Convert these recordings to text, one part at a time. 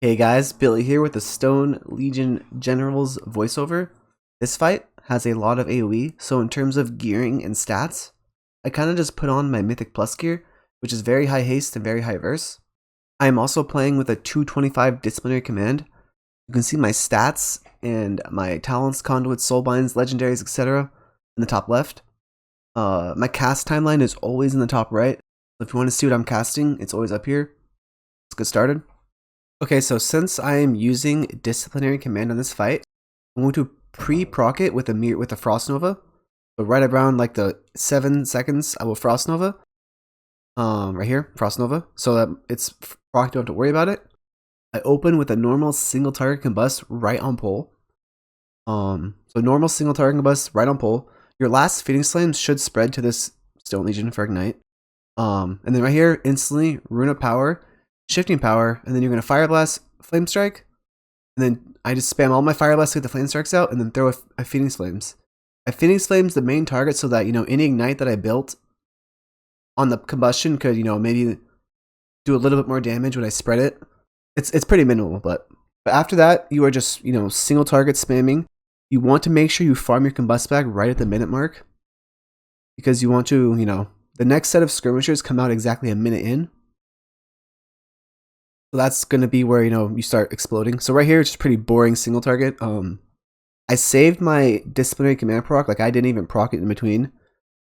Hey guys, Billy here with the Stone Legion Generals voiceover. This fight has a lot of AoE, so in terms of gearing and stats, I kind of just put on my Mythic Plus gear, which is very high haste and very high verse. I am also playing with a 225 disciplinary command. You can see my stats and my talents, conduits, soulbinds, legendaries, etc. in the top left. My cast timeline is always in the top right. So if you want to see what I'm casting, it's always up here. Let's get started. Okay, so since I am using disciplinary command on this fight, I'm going to pre-proc it with a Frost Nova. So right around like the 7 seconds, I will Frost Nova. Right here, Frost Nova, so that it's proc, don't have to worry about it. I open with a normal single target combust right on pole. So normal single target combust right on pole. Your last Phoenix Flames should spread to this Stone Legion for Ignite. And then right here, instantly Rune of Power, Shifting Power, and then you're gonna Fire Blast, Flame Strike, and then I just spam all my Fire Blasts to get the Flame Strikes out, and then throw a Phoenix Flames. A Phoenix Flames the main target, so that any Ignite that I built on the combustion could maybe do a little bit more damage when I spread it. It's pretty minimal, but after that you are just single target spamming. You want to make sure you farm your combust back right at the minute mark, because you want to the next set of skirmishers come out exactly a minute in. So that's going to be where, you start exploding. So right here, it's just pretty boring single target. I saved my disciplinary command proc, like I didn't even proc it in between,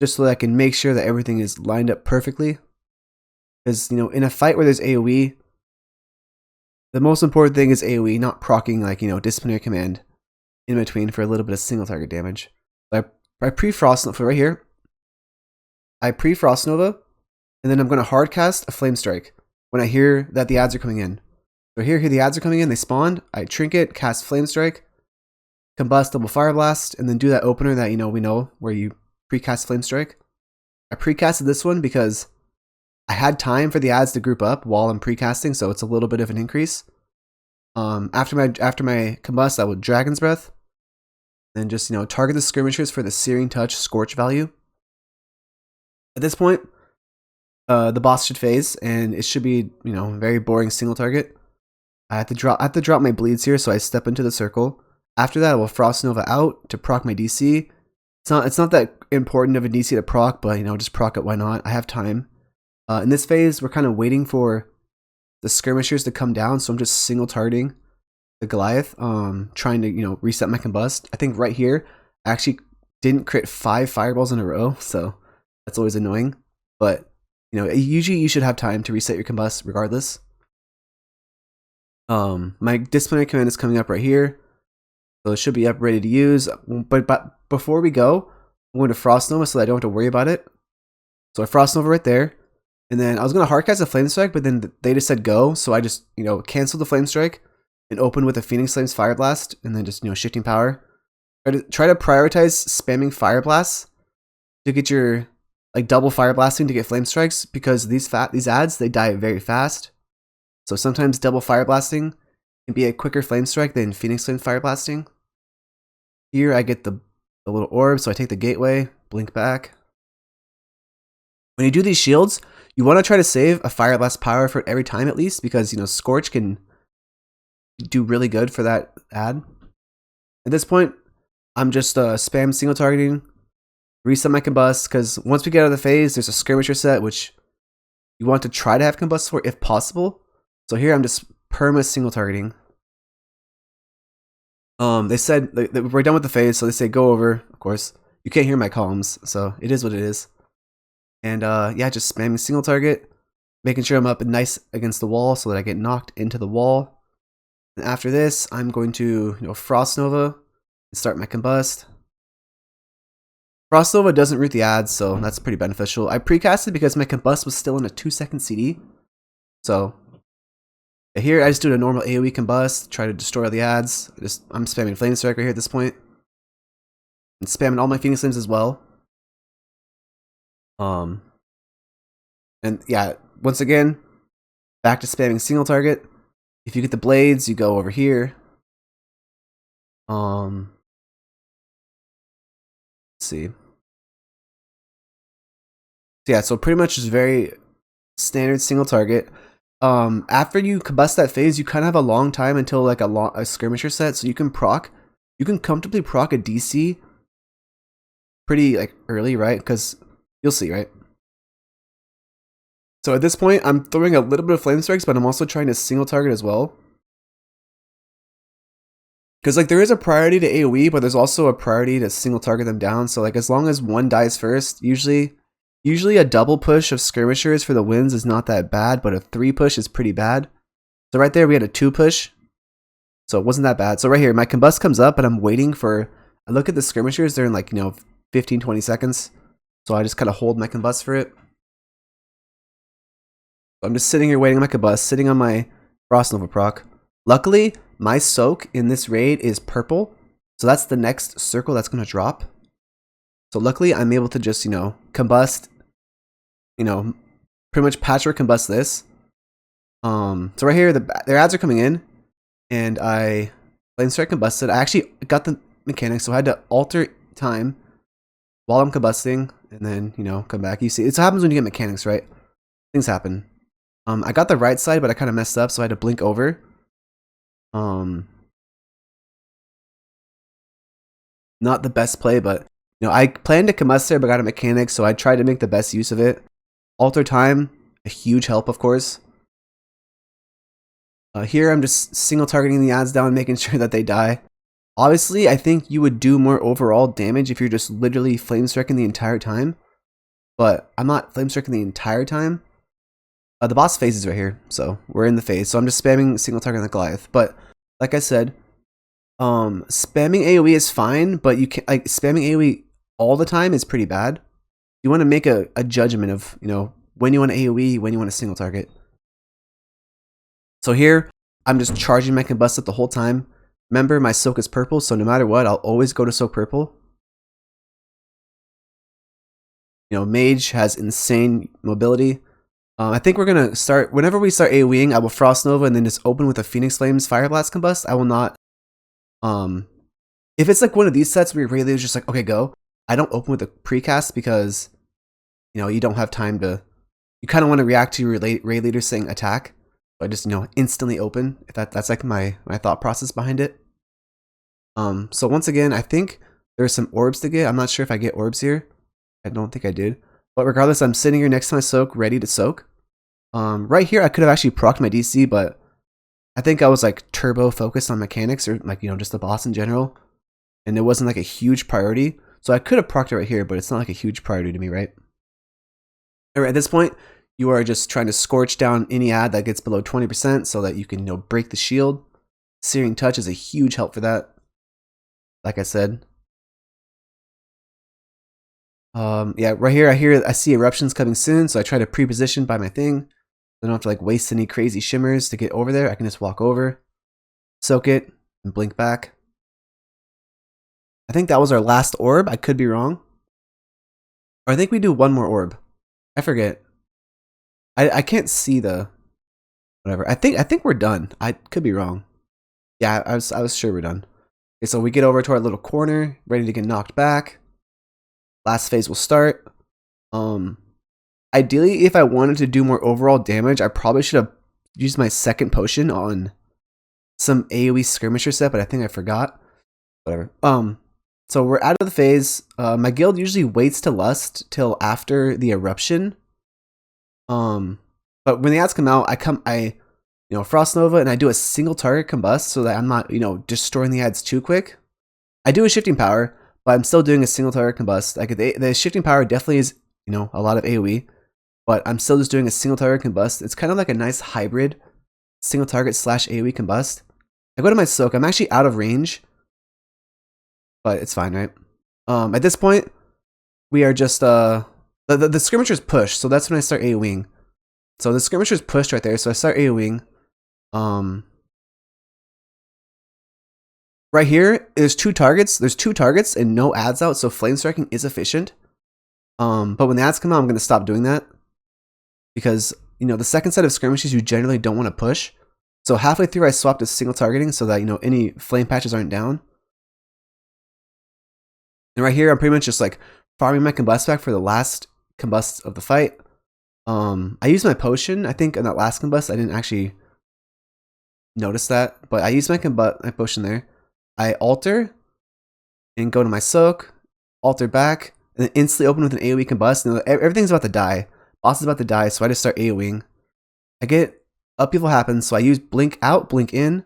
just so that I can make sure that everything is lined up perfectly. Because, in a fight where there's AoE, the most important thing is AoE, not procking like, disciplinary command in between for a little bit of single target damage. So I pre-Frost Nova right here. I pre-Frost Nova, and then I'm going to hard cast a Flame Strike when I hear that the ads are coming in. So here the ads are coming in, they spawn, I trinket, cast Flame Strike, combust, double Fire Blast, and then do that opener that we know where you precast Flame Strike. I precasted this one because I had time for the ads to group up while I'm precasting, so it's a little bit of an increase. After my combust, I will Dragon's Breath, then just target the skirmishers for the Searing Touch Scorch value. At this point, the boss should phase, and it should be very boring single target. I have to drop my bleeds here, so I step into the circle. After that, I will Frost Nova out to proc my DC. It's not that important of a DC to proc, but just proc it, why not? I have time. In this phase, we're kind of waiting for the skirmishers to come down, so I'm just single targeting the Goliath, trying to reset my combust. I think right here, I actually didn't crit 5 fireballs in a row, so that's always annoying. But usually you should have time to reset your combust regardless. My disciplinary command is coming up right here, so it should be up ready to use. But before we go, I'm going to Frost Nova so that I don't have to worry about it. So I Frost Nova right there, and then I was going to hardcast a Flame Strike, but then they just said go, so I just canceled the Flame Strike and opened with a Phoenix Flames Fire Blast, and then just Shifting Power. Try to prioritize spamming Fire Blasts to get your double Fire Blasting to get Flame Strikes, because these ads, they die very fast. So sometimes double Fire Blasting can be a quicker Flame Strike than Phoenix Flame Fire Blasting. Here I get the little orb, so I take the gateway, blink back. When you do these shields, you want to try to save a Fire Blast power for every time at least, because Scorch can do really good for that ad. At this point, I'm just spam single targeting, reset my combust, because once we get out of the phase, there's a skirmisher set, which you want to try to have combust for if possible. So here I'm just perma single targeting. They said that we're done with the phase, so they say go over. Of course, you can't hear my comms, so it is what it is. And yeah, just spamming single target, making sure I'm up and nice against the wall so that I get knocked into the wall. And after this, I'm going to Frost Nova and start my combust. Frost Nova doesn't root the ads, so that's pretty beneficial. I precasted because my combust was still in a 2-second CD. So here I just do a normal AoE combust, try to destroy all the ads. I'm spamming Flame Strike right here at this point. And spamming all my Phoenix Flames as well. And yeah, once again, back to spamming single target. If you get the blades, you go over here. Let's see. So yeah, so pretty much just very standard single target. after you combust that phase, you kind of have a long time until like a skirmisher set, so you can comfortably proc a DC pretty like early, right? Because you'll see, right? So at this point, I'm throwing a little bit of flame strikes, but I'm also trying to single target as well. Because like there is a priority to AoE, but there's also a priority to single target them down. So like as long as one dies first, usually a double push of skirmishers for the wins is not that bad, but a 3 push is pretty bad. So right there we had a 2 push. So it wasn't that bad. So right here, my combust comes up, and I'm waiting for, I look at the skirmishers, they're in like, 15, 20 seconds. So I just kind of hold my combust for it. So I'm just sitting here waiting on my combust, sitting on my Frost Nova proc. Luckily, my soak in this raid is purple. So that's the next circle that's going to drop. So luckily, I'm able to just, combust, pretty much patchwork combust this. So right here, their ads are coming in, and I flame strike combusted. I actually got the mechanics, so I had to alter time while I'm combusting, and then, come back. You see, it's what happens when you get mechanics, right? Things happen. I got the right side, but I kind of messed up, so I had to blink over. Not the best play, but I planned to combust there, but got a mechanic, so I tried to make the best use of it. Alter time, a huge help, of course. Here I'm just single targeting the ads down, making sure that they die. Obviously, I think you would do more overall damage if you're just literally flame striking the entire time, but I'm not flame striking the entire time. The boss phase is right here, so we're in the phase. So I'm just spamming single target on the Goliath. But like I said, spamming AoE is fine, but you can't, like, spamming AoE all the time is pretty bad. You want to make a judgment of, when you want to AoE, when you want to single target. So here, I'm just charging my combust the whole time. Remember, my soak is purple, so no matter what, I'll always go to soak purple. Mage has insane mobility. I think we're gonna start, whenever we start AoEing, I will Frost Nova and then just open with a Phoenix Flames Fire Blast Combust. I will not, if it's like one of these sets where your Raid Leader's just like, okay, go, I don't open with a precast because, you don't have time to, you kind of want to react to your Raid Leader saying attack. So I just, instantly open, if that's like my thought process behind it. So once again, I think there's some orbs to get. I'm not sure if I get orbs here. I don't think I did. But regardless, I'm sitting here next to my soak, ready to soak. Right here, I could have actually procced my DC, but I think I was like turbo focused on mechanics, or like, just the boss in general. And it wasn't like a huge priority. So I could have procced it right here, but it's not like a huge priority to me, right? Alright, at this point, you are just trying to scorch down any ad that gets below 20% so that you can, break the shield. Searing Touch is a huge help for that. Like I said. Yeah, right here, I see eruptions coming soon, so I try to pre-position by my thing. I don't have to like waste any crazy shimmers to get over there. I can just walk over, soak it, and blink back. I think that was our last orb. I could be wrong. Or I think we do one more orb. I forget. I can't see the whatever. I think we're done. I could be wrong. Yeah, I was sure we're done. Okay, so we get over to our little corner, ready to get knocked back. Last phase will start. Ideally, if I wanted to do more overall damage, I probably should have used my second potion on some AoE skirmisher set, but I think I forgot. Whatever. So we're out of the phase. My guild usually waits to lust till after the eruption. But when the ads come out, I Frost Nova, and I do a single target combust so that I'm not, destroying the ads too quick. I do a shifting power, but I'm still doing a single target combust. Like the shifting power definitely is, a lot of AoE, but I'm still just doing a single target combust. It's kind of like a nice hybrid single target / AoE combust. I go to my soak. I'm actually out of range, but it's fine, right? At this point, we are just the skirmishers push, so that's when I start AoEing. So the skirmishers pushed right there, so I start AoEing. Right here, there's two targets. There's 2 targets and no ads out, so flame striking is efficient. But when the ads come out, I'm going to stop doing that. Because, the second set of skirmishes you generally don't want to push. So halfway through, I swapped to single targeting so that, any flame patches aren't down. And right here, I'm pretty much just like farming my combust back for the last combust of the fight. I used my potion. I think in that last combust, I didn't actually notice that, but I used my potion there. I alter and go to my soak, alter back, and then instantly open with an AoE combust. And everything's about to die. Boss is about to die, so I just start AoEing. I get upheaval happens, so I use blink out, blink in,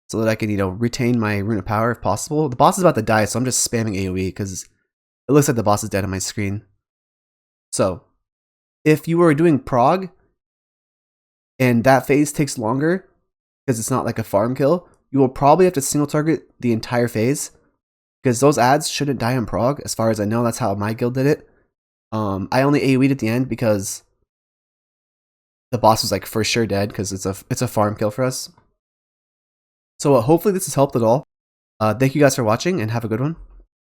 so that I can, retain my rune of power if possible. The boss is about to die, so I'm just spamming AoE because it looks like the boss is dead on my screen. So, if you were doing prog, and that phase takes longer, because it's not like a farm kill, you will probably have to single target the entire phase, because those ads shouldn't die on prog. As far as I know, that's how my guild did it. I only AoE'd at the end because the boss was like for sure dead, because it's a farm kill for us. So hopefully this has helped at all. Thank you guys for watching, and have a good one.